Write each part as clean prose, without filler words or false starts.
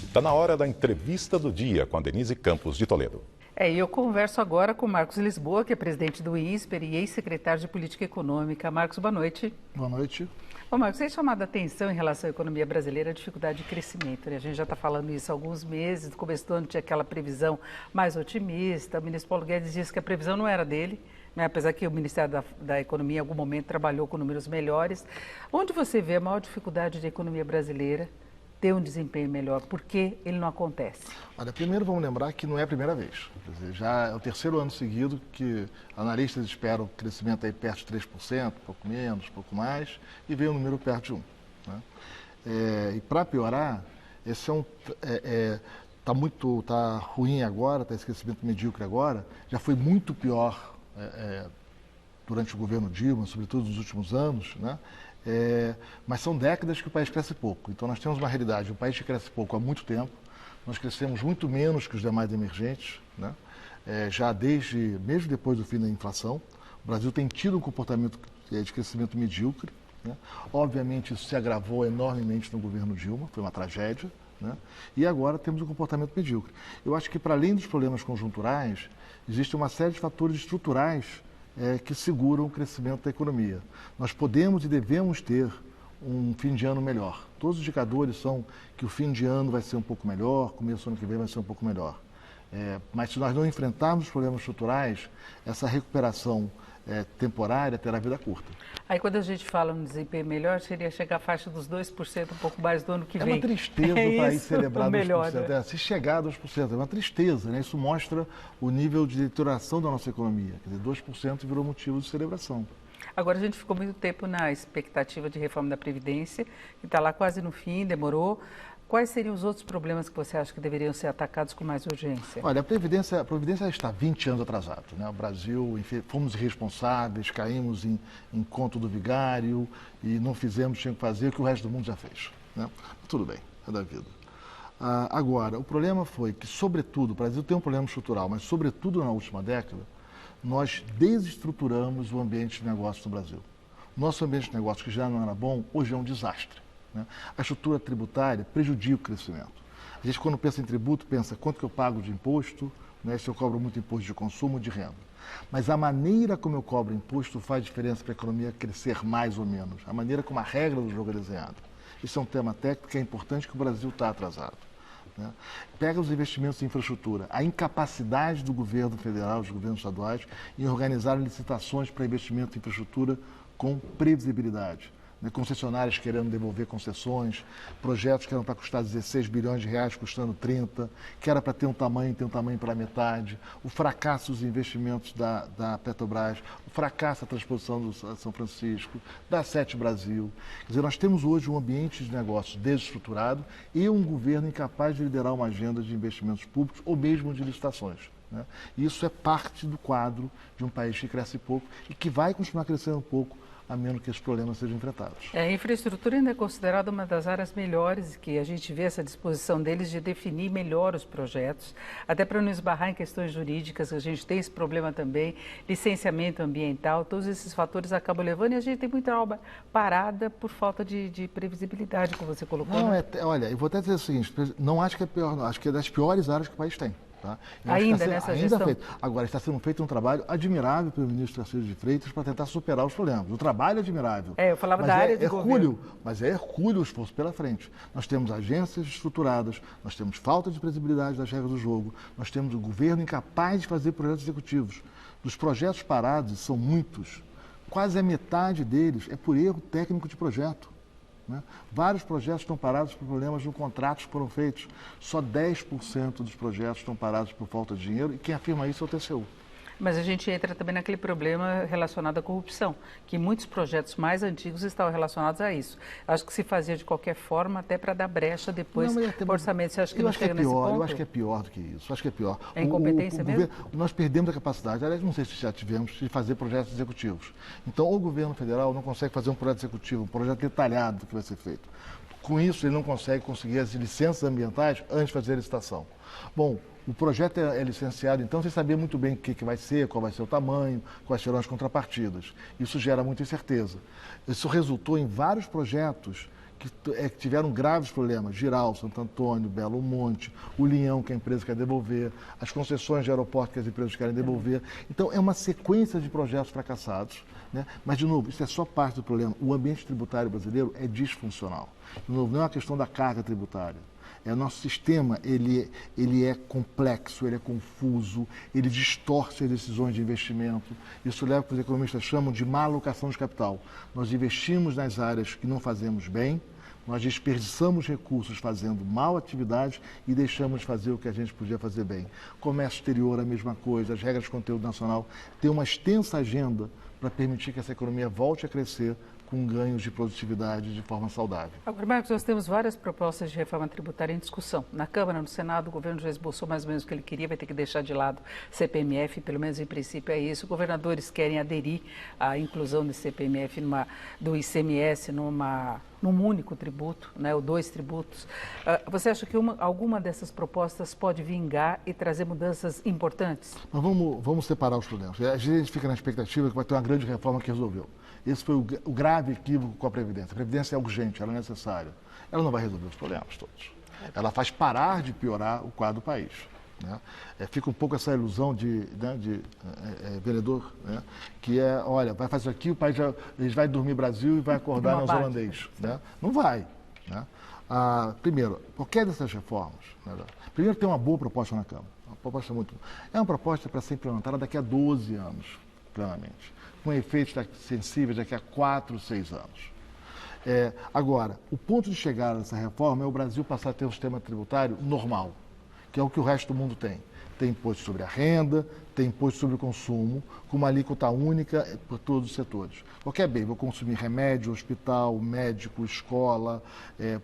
Está na hora da entrevista do dia com a Denise Campos de Toledo. E eu converso agora com Marcos Lisboa, que é presidente do INSPER e ex-secretário de Política Econômica. Marcos, boa noite. Boa noite. Bom, Marcos, tem chamado a atenção em relação à economia brasileira a dificuldade de crescimento, né? A gente já está falando isso há alguns meses, no começo do ano tinha aquela previsão mais otimista, o ministro Paulo Guedes disse que a previsão não era dele, né? Apesar que o Ministério da Economia em algum momento trabalhou com números melhores. Onde você vê a maior dificuldade da economia brasileira ter um desempenho melhor? Por que ele não acontece? Olha, primeiro vamos lembrar que não é a primeira vez. Quer dizer, já é o terceiro ano seguido que analistas esperam crescimento aí perto de 3%, pouco menos, pouco mais, e veio o número perto de 1%. Né? E para piorar, esse tá ruim agora, está esse crescimento medíocre agora, já foi muito pior durante o governo Dilma, sobretudo nos últimos anos, né? Mas são décadas que o país cresce pouco. Então nós temos uma realidade, um país que cresce pouco há muito tempo, nós crescemos muito menos que os demais emergentes, né? Mesmo depois do fim da inflação, o Brasil tem tido um comportamento de crescimento medíocre, né? Obviamente isso se agravou enormemente no governo Dilma, foi uma tragédia, né? E agora temos um comportamento medíocre. Eu acho que para além dos problemas conjunturais, existe uma série de fatores estruturais que seguram o crescimento da economia. Nós podemos e devemos ter um fim de ano melhor. Todos os indicadores são que o fim de ano vai ser um pouco melhor, começo do ano que vem vai ser um pouco melhor. Mas se nós não enfrentarmos os problemas estruturais, essa recuperação temporária terá vida curta. Aí quando a gente fala no desempenho melhor, seria chegar à faixa dos 2%, um pouco mais do ano que vem. É uma tristeza o país celebrar 2%. Melhor, né? Se chegar a 2%, é uma tristeza, né? Isso mostra o nível de deterioração da nossa economia. Quer dizer, 2% virou motivo de celebração. Agora a gente ficou muito tempo na expectativa de reforma da Previdência, que está lá quase no fim, demorou. Quais seriam os outros problemas que você acha que deveriam ser atacados com mais urgência? Olha, a Previdência está 20 anos atrasado, né? O Brasil, fomos irresponsáveis, caímos em conto do vigário e não fizemos, tinha que fazer o que o resto do mundo já fez, né? Tudo bem, é da vida. Agora, o problema foi que, sobretudo, o Brasil tem um problema estrutural, mas sobretudo na última década, nós desestruturamos o ambiente de negócio no Brasil. Nosso ambiente de negócio, que já não era bom, hoje é um desastre. A estrutura tributária prejudica o crescimento. A gente, quando pensa em tributo, pensa quanto que eu pago de imposto, né, se eu cobro muito imposto de consumo ou de renda. Mas a maneira como eu cobro imposto faz diferença para a economia crescer mais ou menos. A maneira como a regra do jogo é desenhada. Isso é um tema técnico que é importante, que o Brasil está atrasado. Né? Pega os investimentos em infraestrutura, a incapacidade do governo federal, dos governos estaduais, em organizar licitações para investimento em infraestrutura com previsibilidade. Concessionárias querendo devolver concessões, projetos que eram para custar 16 bilhões de reais, custando 30, que era para ter um tamanho pela metade, o fracasso dos investimentos da Petrobras, o fracasso da transposição do São Francisco, da Sete Brasil. Quer dizer, nós temos hoje um ambiente de negócios desestruturado e um governo incapaz de liderar uma agenda de investimentos públicos ou mesmo de licitações. Né? Isso é parte do quadro de um país que cresce pouco e que vai continuar crescendo pouco, a menos que esses problemas sejam enfrentados. A infraestrutura ainda é considerada uma das áreas melhores, que a gente vê essa disposição deles de definir melhor os projetos, até para não esbarrar em questões jurídicas, a gente tem esse problema também, licenciamento ambiental, todos esses fatores acabam levando e a gente tem muita obra parada por falta de previsibilidade, como você colocou. Não, olha, eu vou até dizer o seguinte, não acho que é pior, não, acho que é das piores áreas que o país tem. Tá? Ainda nessa gestão? Feito. Agora, está sendo feito um trabalho admirável pelo ministro Tarcísio de Freitas para tentar superar os problemas. O trabalho é admirável. Eu falava da área de governo. Mas é hercúleo o esforço pela frente. Nós temos agências estruturadas, nós temos falta de previsibilidade das regras do jogo, nós temos o governo incapaz de fazer projetos executivos. Dos projetos parados, e são muitos, quase a metade deles é por erro técnico de projeto. Né? Vários projetos estão parados por problemas no contratos que foram feitos. Só 10% dos projetos estão parados por falta de dinheiro e quem afirma isso é o TCU. Mas a gente entra também naquele problema relacionado à corrupção, que muitos projetos mais antigos estavam relacionados a isso. Acho que se fazia de qualquer forma, até para dar brecha depois para orçamento. Você acha que não chega nesse ponto? Eu acho que é pior do que isso. Acho que é pior. É incompetência mesmo? Nós perdemos a capacidade, aliás, não sei se já tivemos, de fazer projetos executivos. Então, o governo federal não consegue fazer um projeto executivo, um projeto detalhado do que vai ser feito. Com isso, ele não conseguir as licenças ambientais antes de fazer a licitação. Bom, o projeto é licenciado, então você sabia muito bem o que vai ser, qual vai ser o tamanho, quais serão as contrapartidas. Isso gera muita incerteza. Isso resultou em vários projetos que tiveram graves problemas, Jirau, Santo Antônio, Belo Monte, o Linhão, que a empresa quer devolver, as concessões de aeroporto que as empresas querem devolver. Então, é uma sequência de projetos fracassados, né? Mas, de novo, isso é só parte do problema. O ambiente tributário brasileiro é disfuncional. De novo, não é uma questão da carga tributária. Nosso sistema ele é complexo, ele é confuso, ele distorce as decisões de investimento. Isso leva ao que os economistas chamam de má alocação de capital. Nós investimos nas áreas que não fazemos bem, nós desperdiçamos recursos fazendo mal atividades e deixamos de fazer o que a gente podia fazer bem. Comércio exterior, a mesma coisa, as regras de conteúdo nacional. Tem uma extensa agenda para permitir que essa economia volte a crescer com ganhos de produtividade de forma saudável. Agora, Marcos, nós temos várias propostas de reforma tributária em discussão. Na Câmara, no Senado, o governo já esboçou mais ou menos o que ele queria, vai ter que deixar de lado CPMF, pelo menos em princípio é isso. Os governadores querem aderir à inclusão do CPMF, do ICMS, num único tributo, né, ou 2 tributos. Você acha que alguma dessas propostas pode vingar e trazer mudanças importantes? Mas vamos separar os problemas. A gente fica na expectativa que vai ter uma grande reforma que resolveu. Esse foi o grave equívoco com a Previdência. A Previdência é urgente, ela é necessária. Ela não vai resolver os problemas todos. Ela faz parar de piorar o quadro do país. Né? Fica um pouco essa ilusão de vereador, né? Que é, olha, vai fazer aqui, o país vai dormir Brasil e vai acordar neozelandês. Né? Não vai. Né? Primeiro, qualquer dessas reformas, né? Primeiro tem uma boa proposta na Câmara. Uma proposta muito boa. É uma proposta para ser implementada daqui a 12 anos, plenamente. Com efeitos sensíveis daqui a 4, 6 anos. Agora, o ponto de chegada dessa reforma é o Brasil passar a ter um sistema tributário normal, que é o que o resto do mundo tem. Tem imposto sobre a renda, tem imposto sobre o consumo, com uma alíquota única por todos os setores. Qualquer bem, vou consumir remédio, hospital, médico, escola,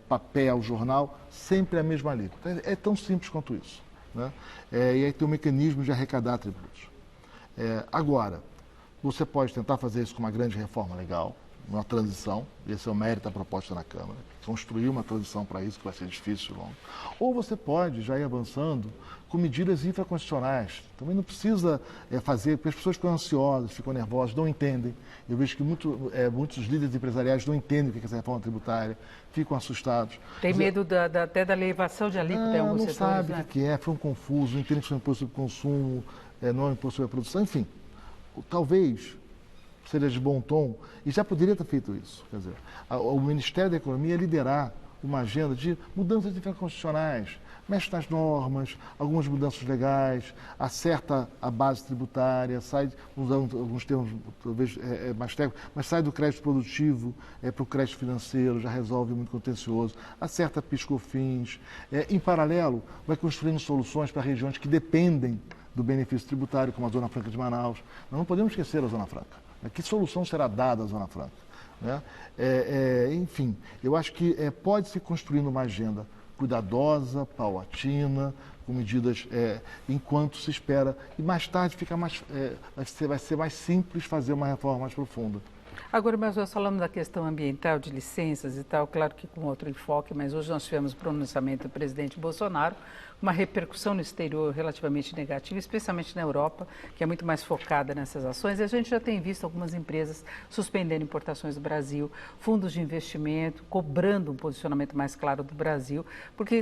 papel, jornal, sempre a mesma alíquota. É tão simples quanto isso. Né? E aí tem um mecanismo de arrecadar tributos. Agora, você pode tentar fazer isso com uma grande reforma legal, uma transição, esse é o mérito da proposta na Câmara, construir uma transição para isso, que vai ser difícil e longo. Ou você pode já ir avançando com medidas infraconstitucionais. Também não precisa fazer, porque as pessoas ficam ansiosas, ficam nervosas, não entendem. Eu vejo que muitos líderes empresariais não entendem o que é essa reforma tributária, ficam assustados. Tem medo até da elevação de alíquota em alguns setores, não sabe né? o que é, ficam confusos, não entendem que isso é imposto sobre o consumo, não é imposto sobre a produção, enfim. Talvez seja de bom tom, e já poderia ter feito isso. Quer dizer, o Ministério da Economia liderar uma agenda de mudanças constitucionais, mexe nas normas, algumas mudanças legais, acerta a base tributária, sai, usando alguns termos talvez mais técnicos, mas sai do crédito produtivo para o crédito financeiro, já resolve muito contencioso, acerta PIS/COFINS. Em paralelo, vai construindo soluções para regiões que dependem do benefício tributário, como a Zona Franca de Manaus. Nós não podemos esquecer a Zona Franca. Que solução será dada à Zona Franca? Né? Enfim, eu acho que pode-se construindo uma agenda cuidadosa, paulatina, com medidas enquanto se espera. E mais tarde vai ser mais simples fazer uma reforma mais profunda. Agora, mas nós falamos da questão ambiental, de licenças e tal, claro que com outro enfoque, mas hoje nós tivemos o pronunciamento do presidente Bolsonaro, uma repercussão no exterior relativamente negativa, especialmente na Europa, que é muito mais focada nessas ações. E a gente já tem visto algumas empresas suspendendo importações do Brasil, fundos de investimento, cobrando um posicionamento mais claro do Brasil, porque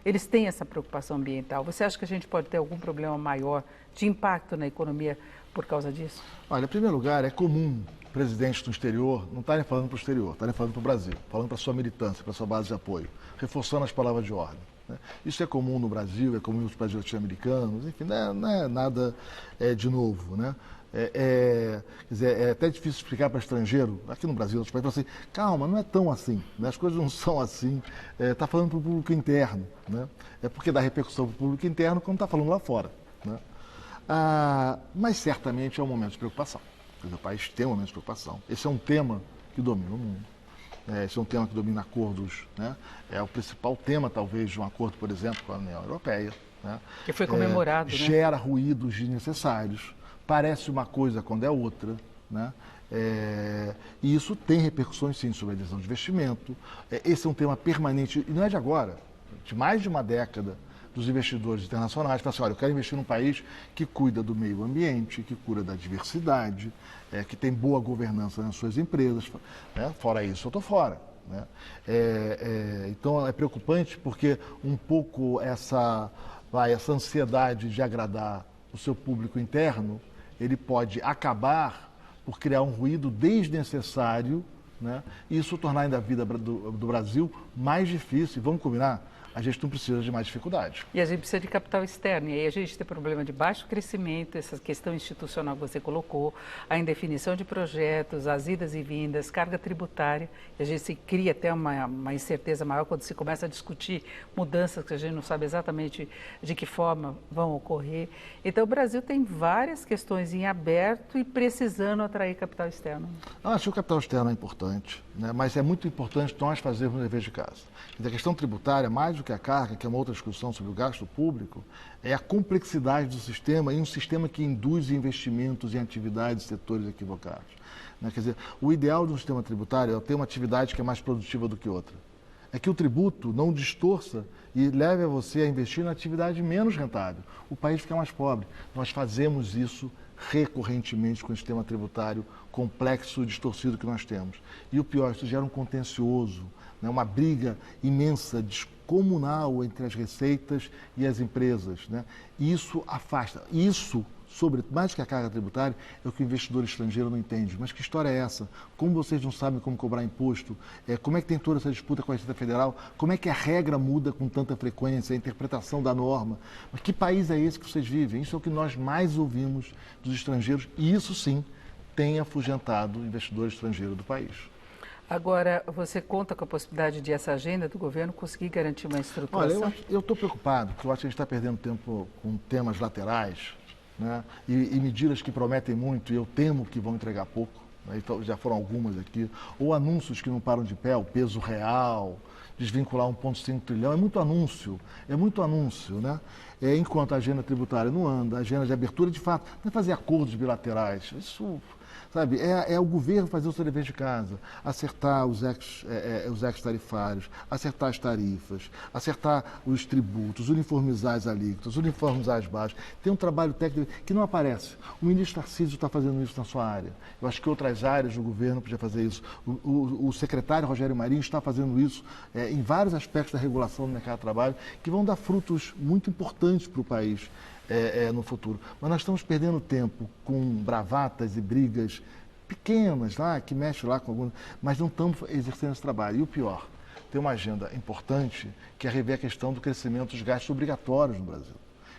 eles têm essa preocupação ambiental. Você acha que a gente pode ter algum problema maior de impacto na economia por causa disso? Olha, em primeiro lugar, é comum presidentes do exterior não estarem falando para o exterior, estarem falando para o Brasil, falando para a sua militância, para a sua base de apoio, reforçando as palavras de ordem. Né? Isso é comum no Brasil, é comum nos países latino-americanos, enfim, não é nada de novo. Né? Quer dizer, é até difícil explicar para estrangeiro, aqui no Brasil, outros países, falam assim, calma, não é tão assim, né? As coisas não são assim, está falando para o público interno, né? É porque dá repercussão para o público interno quando está falando lá fora. Né? Mas certamente é um momento de preocupação. O país tem um momento de preocupação. Esse é um tema que domina o mundo. Esse é um tema que domina acordos. Né? É o principal tema, talvez, de um acordo, por exemplo, com a União Europeia. Né? Que foi comemorado, né? Gera ruídos desnecessários. Parece uma coisa quando é outra. Né? E isso tem repercussões, sim, sobre a adesão de investimento. Esse é um tema permanente, e não é de agora, de mais de uma década, dos investidores internacionais, falam assim, olha, eu quero investir num país que cuida do meio ambiente, que cuida da diversidade, que tem boa governança nas suas empresas. Né? Fora isso, eu estou fora. né? Então é preocupante porque um pouco essa ansiedade de agradar o seu público interno, ele pode acabar por criar um ruído desnecessário, né? E isso tornar ainda a vida do Brasil mais difícil. E vamos combinar? A gente não precisa de mais dificuldade. E a gente precisa de capital externo. E aí a gente tem problema de baixo crescimento, essa questão institucional que você colocou, a indefinição de projetos, as idas e vindas, carga tributária. E a gente se cria até uma incerteza maior quando se começa a discutir mudanças que a gente não sabe exatamente de que forma vão ocorrer. Então o Brasil tem várias questões em aberto e precisando atrair capital externo. Eu acho que o capital externo é importante, né? Mas é muito importante nós fazermos o dever de casa. E a questão tributária, mais do que a carga, que é uma outra discussão sobre o gasto público, é a complexidade do sistema e um sistema que induz investimentos em atividades e setores equivocados, né? Quer dizer, o ideal de um sistema tributário é ter uma atividade que é mais produtiva do que outra. É que o tributo não distorça e leve a você a investir na atividade menos rentável. O país fica mais pobre. Nós fazemos isso recorrentemente com o sistema tributário complexo e distorcido que nós temos. E o pior, isso gera um contencioso, né? Uma briga imensa, descomunal entre as receitas e as empresas, né? E isso afasta. Isso, mais que a carga tributária, é o que o investidor estrangeiro não entende. Mas que história é essa? Como vocês não sabem como cobrar imposto? Como é que tem toda essa disputa com a Receita Federal? Como é que a regra muda com tanta frequência, a interpretação da norma? Mas que país é esse que vocês vivem? Isso é o que nós mais ouvimos dos estrangeiros e isso sim tem afugentado o investidor estrangeiro do país. Agora, você conta com a possibilidade de essa agenda do governo conseguir garantir uma estruturação? Olha, eu estou preocupado, porque eu acho que a gente está perdendo tempo com temas laterais, né? E medidas que prometem muito e eu temo que vão entregar pouco, né? Então, já foram algumas aqui, ou anúncios que não param de pé, o peso real, desvincular 1,5 trilhão, é muito anúncio, né? Enquanto a agenda tributária não anda, a agenda de abertura, de fato, não é fazer acordos bilaterais, isso... Sabe, é o governo fazer o seu dever de casa, acertar os ex-tarifários, acertar as tarifas, acertar os tributos, uniformizar as alíquotas, uniformizar as bases. Tem um trabalho técnico que não aparece. O ministro Tarcísio está fazendo isso na sua área. Eu acho que outras áreas do governo podiam fazer isso. O secretário Rogério Marinho está fazendo isso em vários aspectos da regulação do mercado de trabalho, que vão dar frutos muito importantes para o país. No futuro. Mas nós estamos perdendo tempo com bravatas e brigas pequenas lá, que mexem lá com alguns, mas não estamos exercendo esse trabalho. E o pior, tem uma agenda importante que é rever a questão do crescimento dos gastos obrigatórios no Brasil.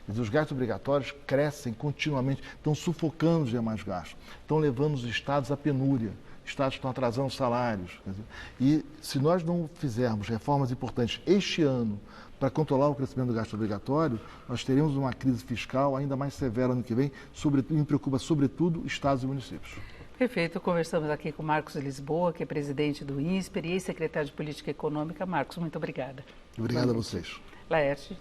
Quer dizer, os gastos obrigatórios crescem continuamente, estão sufocando os demais gastos, estão levando os estados à penúria. Estados estão atrasando salários. Quer dizer, e se nós não fizermos reformas importantes este ano para controlar o crescimento do gasto obrigatório, nós teremos uma crise fiscal ainda mais severa ano que vem, me preocupa sobretudo estados e municípios. Perfeito, conversamos aqui com Marcos Lisboa, que é presidente do INSPER e ex-secretário de Política Econômica. Marcos, muito obrigada. Obrigado a vocês. Laerte.